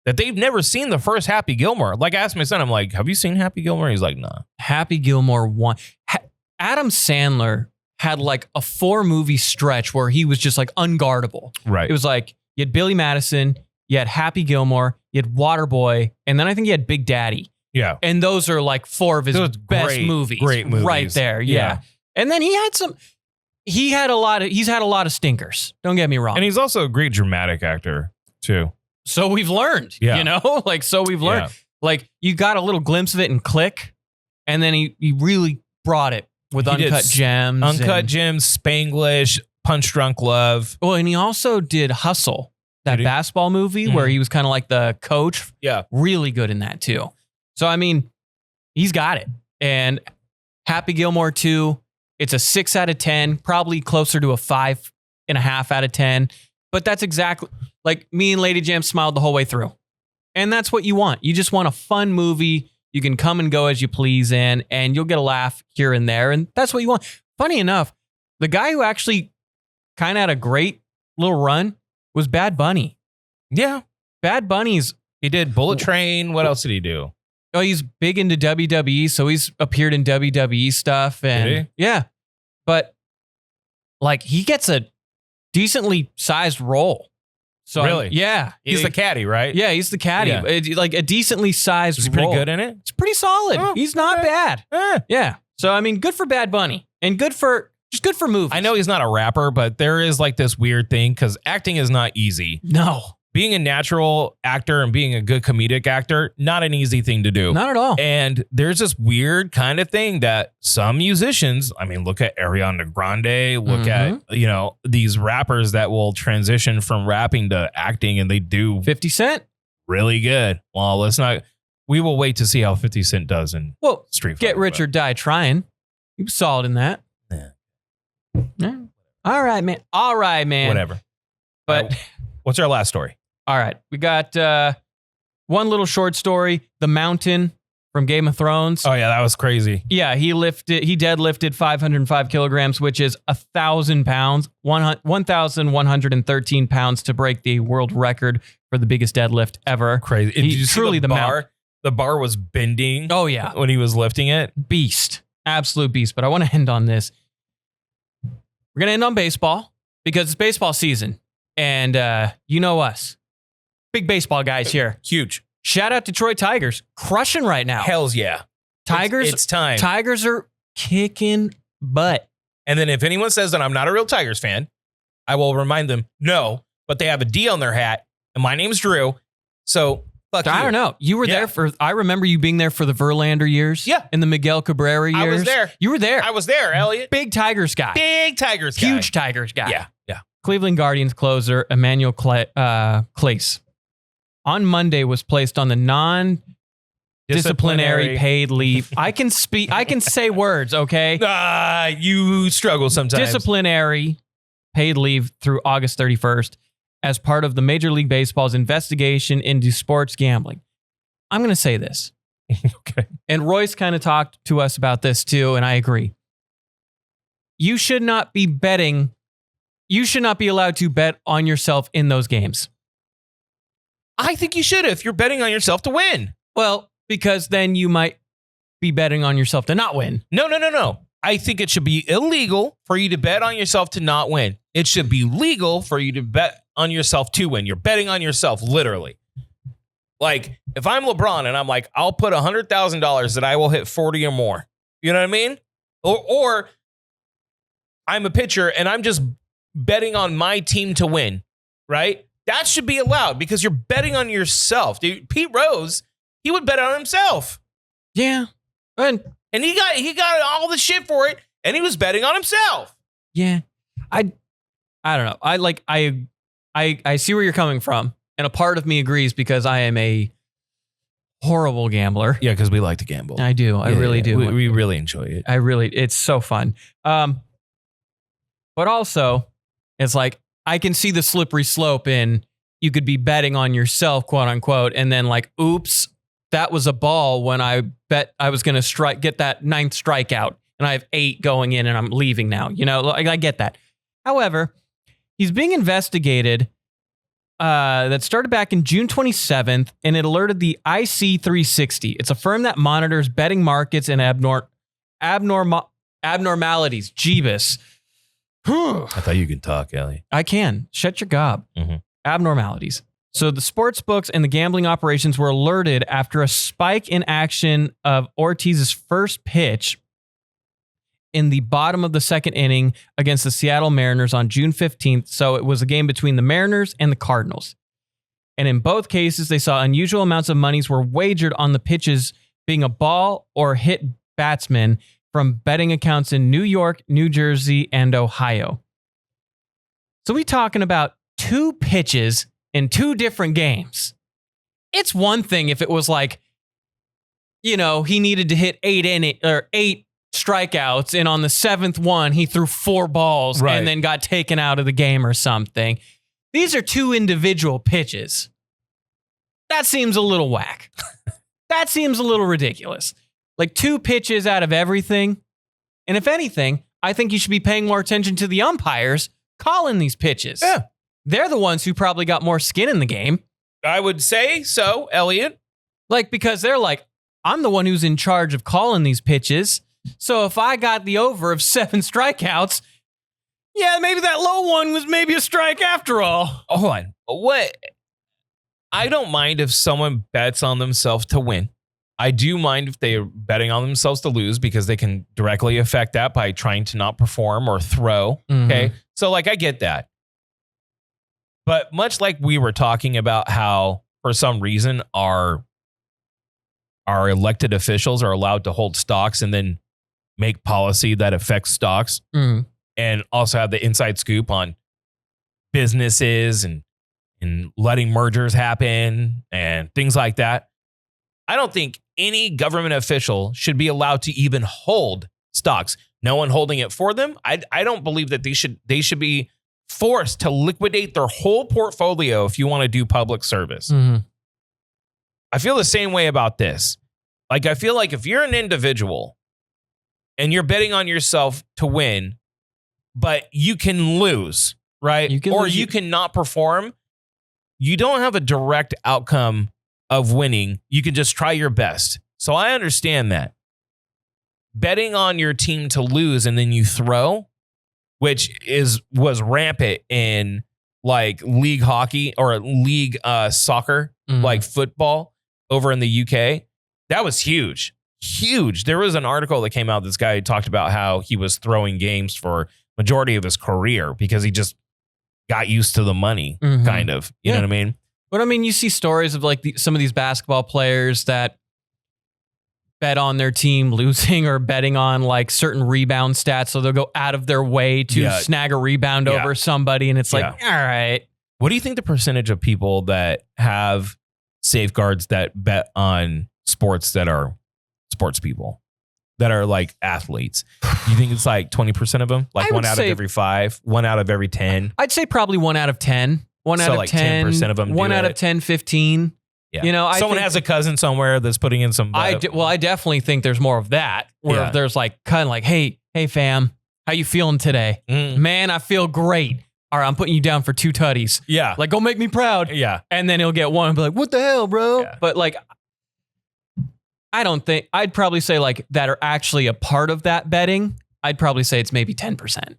that they've never seen the first Happy Gilmore. Like I asked my son, I'm like, have you seen Happy Gilmore? He's like, nah. Happy Gilmore 1. Adam Sandler had like a 4-movie stretch where he was just like unguardable. Right. It was like you had Billy Madison, you had Happy Gilmore, you had Waterboy, and then I think you had Big Daddy. Yeah. And those are like 4 of his best movies. Great movies. Right there. Yeah. And then he's had a lot of stinkers. Don't get me wrong. And he's also a great dramatic actor too. So we've learned, you know, we've learned, like you got a little glimpse of it in Click. And then he really brought it with Uncut Gems. Uncut Gems, Spanglish, Punch Drunk Love. Well, and he also did Hustle, that basketball movie where he was kind of like the coach. Yeah. Really good in that too. So, I mean, he's got it. And Happy Gilmore 2, it's a 6 out of 10, probably closer to a 5.5 out of 10. But that's exactly like me and Lady Jam smiled the whole way through. And that's what you want. You just want a fun movie you can come and go as you please in, and you'll get a laugh here and there. And that's what you want. Funny enough, the guy who actually kind of had a great little run was Bad Bunny. Yeah. Bad Bunny's. He did Bullet Train. What else did he do? Oh, he's big into WWE, so he's appeared in WWE stuff. And Did yeah, but like he gets a decently sized role. So Really? Yeah. He's the caddy, right? Yeah, he's the caddy. Yeah. Like a decently sized Is he pretty role. good in it? It's pretty solid. Oh, He's not okay. bad. Yeah. So I mean, good for Bad Bunny and good for movies. I know he's not a rapper, but there is like this weird thing because acting is not easy. No, Being a natural actor and being a good comedic actor, not an easy thing to do. not at all. And there's this weird kind of thing that some musicians, I mean, look at Ariana Grande, look at, these rappers that will transition from rapping to acting and they do 50 Cent. really good. Well, we will wait to see how 50 Cent does in Well, Street Fighter. Get Rich or Die Trying. He was solid in that. Yeah. All right, man. Whatever. But What's our last story? all right, we got one little short story, The Mountain from Game of Thrones. Oh, yeah, that was crazy. Yeah, he deadlifted 505 kilograms, which is 1,000 pounds, 1,113 pounds to break the world record for the biggest deadlift ever. Crazy. Did you see truly the bar? The bar was bending Oh, yeah. when he was lifting it. Beast. Absolute beast. But I want to end on this. We're going to end on baseball because it's baseball season. And you know us. Big baseball guys here. Huge. Shout out Detroit Tigers. Crushing right now. Hells yeah. Tigers. It's time. Tigers are kicking butt. And then if anyone says that I'm not a real Tigers fan, I will remind them, no, but they have a D on their hat, and my name's Drew. So fuck you. I don't know. You were there I remember you being there for the Verlander years. Yeah. In the Miguel Cabrera years. I was there. You were there. I was there, Elliot. Big Tigers guy. Big Tigers guy. Huge Tigers guy. Yeah. Cleveland Guardians closer Emmanuel Clace on Monday was placed on the non-disciplinary paid leave. I can say words, okay? You struggle sometimes. Disciplinary paid leave through August 31st as part of the Major League Baseball's investigation into sports gambling. I'm going to say this. Okay. And Royce kind of talked to us about this too, and I agree. You should not be betting. You should not be allowed to bet on yourself in those games. I think you should if you're betting on yourself to win. Well, because then you might be betting on yourself to not win. No. I think it should be illegal for you to bet on yourself to not win. It should be legal for you to bet on yourself to win. You're betting on yourself, literally. Like, if I'm LeBron and I'm like, I'll put $100,000 that I will hit 40 or more. You know what I mean? Or I'm a pitcher and I'm just betting on my team to win, right? That should be allowed because you're betting on yourself. Dude, Pete Rose, he would bet on himself. Yeah. And he got all the shit for it, and he was betting on himself. Yeah. I don't know. I see where you're coming from, and a part of me agrees because I am a horrible gambler. Yeah, because we like to gamble. I do. I really do. We really enjoy it. It's so fun. But also, it's like, I can see the slippery slope in you could be betting on yourself, quote unquote, and then like, oops, that was a ball when I bet I was going to get that 9th strikeout and I have 8 going in and I'm leaving now. You know, I get that. However, he's being investigated. That started back in June 27th, and it alerted the IC360. It's a firm that monitors betting markets and abnormalities. Jeebus. I thought you could talk, Ellie. I can. Shut your gob. Mm-hmm. Abnormalities. So the sports books and the gambling operations were alerted after a spike in action of Ortiz's first pitch in the bottom of the second inning against the Seattle Mariners on June 15th. So it was a game between the Mariners and the Cardinals. And in both cases, they saw unusual amounts of monies were wagered on the pitches being a ball or hit batsman from betting accounts in New York, New Jersey, and Ohio. So we talking about 2 pitches in 2 different games. It's one thing if it was like, you know, he needed to hit 8 strikeouts, and on the 7th one, he threw 4 balls and then got taken out of the game or something. These are 2 individual pitches. That seems a little whack. That seems a little ridiculous. Like 2 pitches out of everything. And if anything, I think you should be paying more attention to the umpires calling these pitches. Yeah. They're the ones who probably got more skin in the game. I would say so, Elliot. Like, because they're like, I'm the one who's in charge of calling these pitches. So if I got the over of 7 strikeouts, yeah, maybe that low one was maybe a strike after all. Hold on. What? I don't mind if someone bets on themselves to win. I do mind if they're betting on themselves to lose because they can directly affect that by trying to not perform or throw. Okay. So like, I get that. But much like we were talking about how for some reason our elected officials are allowed to hold stocks and then make policy that affects stocks and also have the inside scoop on businesses and letting mergers happen and things like that. I don't think any government official should be allowed to even hold stocks. No one holding it for them. I don't believe that they should be forced to liquidate their whole portfolio if you want to do public service. I feel the same way about this. Like, I feel like if you're an individual and you're betting on yourself to win, but you can lose, right? You cannot perform, you don't have a direct outcome of winning. You can just try your best. So I understand that. Betting on your team to lose and then you throw, which was rampant in like league hockey or league soccer, like football over in the UK. That was huge. Huge. There was an article that came out. This guy talked about how he was throwing games for majority of his career because he just got used to the money, kind of. You know what I mean? But I mean, you see stories of like some of these basketball players that bet on their team losing or betting on like certain rebound stats. So they'll go out of their way to snag a rebound over somebody. And it's like, all right. What do you think the percentage of people that have safeguards that bet on sports that are sports people, that are like athletes? You think it's like 20% of them? Like 1 out of every 5, 1 out of every 10? I'd say probably 1 out of 10. 1 out of like 10. 10% of them 1 out of 10, 15. Yeah. You know, someone has a cousin somewhere that's putting in some. I definitely think there's more of that where there's like kind of like, hey fam, how you feeling today? Man, I feel great. All right, I'm putting you down for 2 tutties. Yeah. Like, go make me proud. Yeah. And then he'll get one and be like, what the hell, bro? Yeah. But like, I'd probably say like that are actually a part of that betting. I'd probably say it's maybe 10%.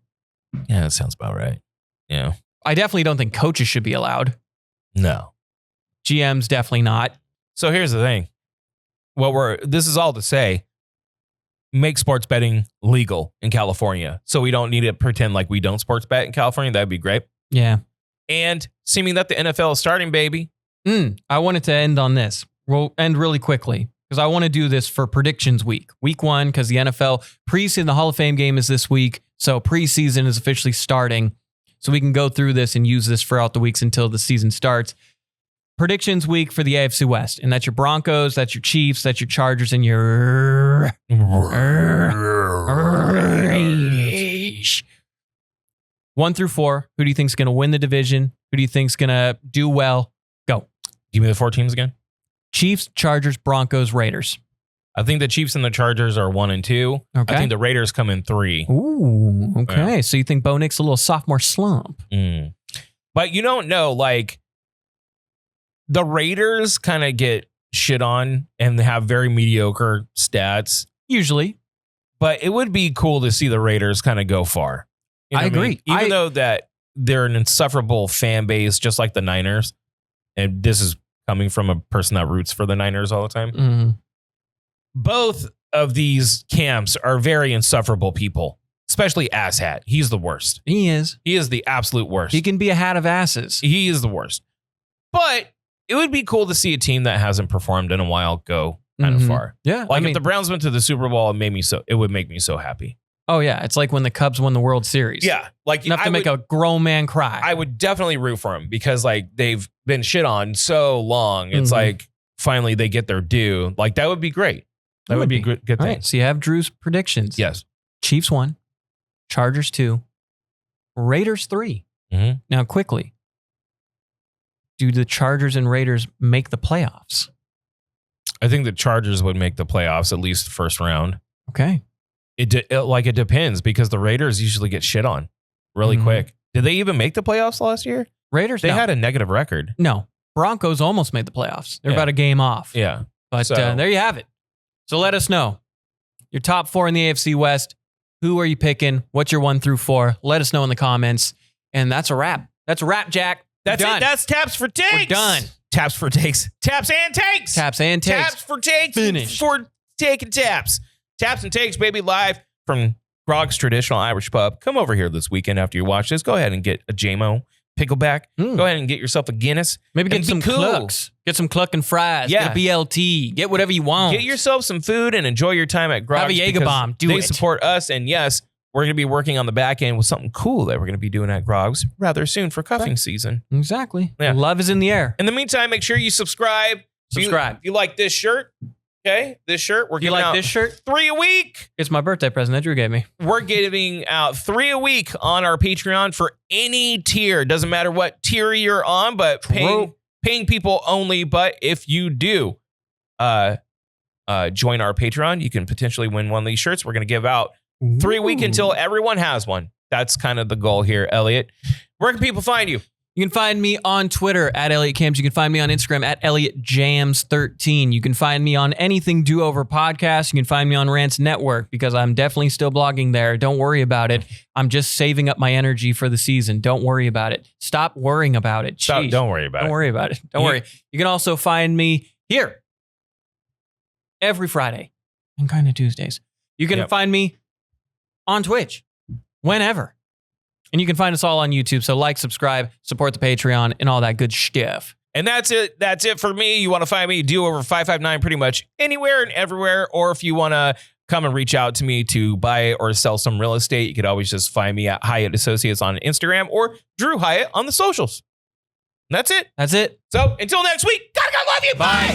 Yeah, that sounds about right. Yeah. I definitely don't think coaches should be allowed. No. GMs definitely not. So here's the thing. This is all to say, make sports betting legal in California. So we don't need to pretend like we don't sports bet in California. That'd be great. Yeah. And seeming that the NFL is starting, baby. I wanted to end on this. We'll end really quickly because I want to do this for predictions week 1, because the NFL preseason, the Hall of Fame game is this week. So preseason is officially starting. So we can go through this and use this throughout the weeks until the season starts. Predictions week for the AFC West. And that's your Broncos, that's your Chiefs, that's your Chargers, and your Raiders. 1 through 4. Who do you think's going to win the division? Who do you think's going to do well? Go. Give me the 4 teams again. Chiefs, Chargers, Broncos, Raiders. I think the Chiefs and the Chargers are 1 and 2. Okay. I think the Raiders come in 3. Ooh, okay. Yeah. So you think Bo Nick's a little sophomore slump. But you don't know, like, the Raiders kind of get shit on and have very mediocre stats. Usually. But it would be cool to see the Raiders kind of go far. You know I agree. Even though that they're an insufferable fan base, just like the Niners. And this is coming from a person that roots for the Niners all the time. Both of these camps are very insufferable people, especially Asshat. He's the worst. He is. He is the absolute worst. He can be a hat of asses. He is the worst. But it would be cool to see a team that hasn't performed in a while go kind of far. Yeah. Like if the Browns went to the Super Bowl, it would make me so happy. Oh, yeah. It's like when the Cubs won the World Series. Yeah. Like enough to make a grown man cry. I would definitely root for them because like they've been shit on so long. It's like finally they get their due. Like that would be great. That would be a good thing. All right, so you have Drew's predictions. Yes. Chiefs 1, Chargers 2, Raiders 3. Now, quickly, do the Chargers and Raiders make the playoffs? I think the Chargers would make the playoffs, at least first round. Okay. It depends because the Raiders usually get shit on really quick. Did they even make the playoffs last year? Raiders? They No. had a negative record. No. Broncos almost made the playoffs. They're about a game off. Yeah. But there you have it. So let us know. Your top 4 in the AFC West. Who are you picking? What's your 1 through 4? Let us know in the comments. And that's a wrap. That's a wrap, Jack. That's done. it. That's Taps for Takes. We're done. Taps for Takes. Taps and Takes. Taps and takes. Taps for Takes. Finished. For taking taps. Taps and Takes, baby, live from Groggs Traditional Irish Pub. Come over here this weekend after you watch this. Go ahead and get a JMO pickleback. Go ahead and get yourself a Guinness. Maybe get and some be cool. clucks. Get some cluck and fries. Yeah. Get a BLT. Get whatever you want. Get yourself some food and enjoy your time at Groggs. Have a Jaeger because bomb. Do they it. support us. And yes, we're going to be working on the back end with something cool that we're going to be doing at Groggs rather soon for cuffing season. Exactly. Yeah. Love is in the air. In the meantime, make sure you subscribe. Subscribe. If you like this shirt, okay? This shirt, we're You giving like out this shirt? 3 a week. It's my birthday present that Drew gave me. We're giving out 3 a week on our Patreon for any tier. Doesn't matter what tier you're on, but paying people only. But if you do join our Patreon, you can potentially win one of these shirts. We're going to give out 3 a week until everyone has one. That's kind of the goal here, Elliot. Where can people find you? You can find me on Twitter at ElliotCams. You can find me on Instagram at ElliotJams13. You can find me on Anything Do Over Podcast. You can find me on Rants Network because I'm definitely still blogging there. Don't worry about it. I'm just saving up my energy for the season. Don't worry about it. Stop worrying about it. Jeez. Don't worry about it. Don't worry about it. Don't worry. You can also find me here every Friday and kind of Tuesdays. You can find me on Twitch whenever. And you can find us all on YouTube. So like, subscribe, support the Patreon, and all that good stuff. And that's it. That's it for me. You want to find me, Do Over 559 pretty much anywhere and everywhere. Or if you want to come and reach out to me to buy or sell some real estate, you could always just find me at Hyatt Associates on Instagram or Drew Hyatt on the socials. And that's it. That's it. So until next week, gotta love you. Bye.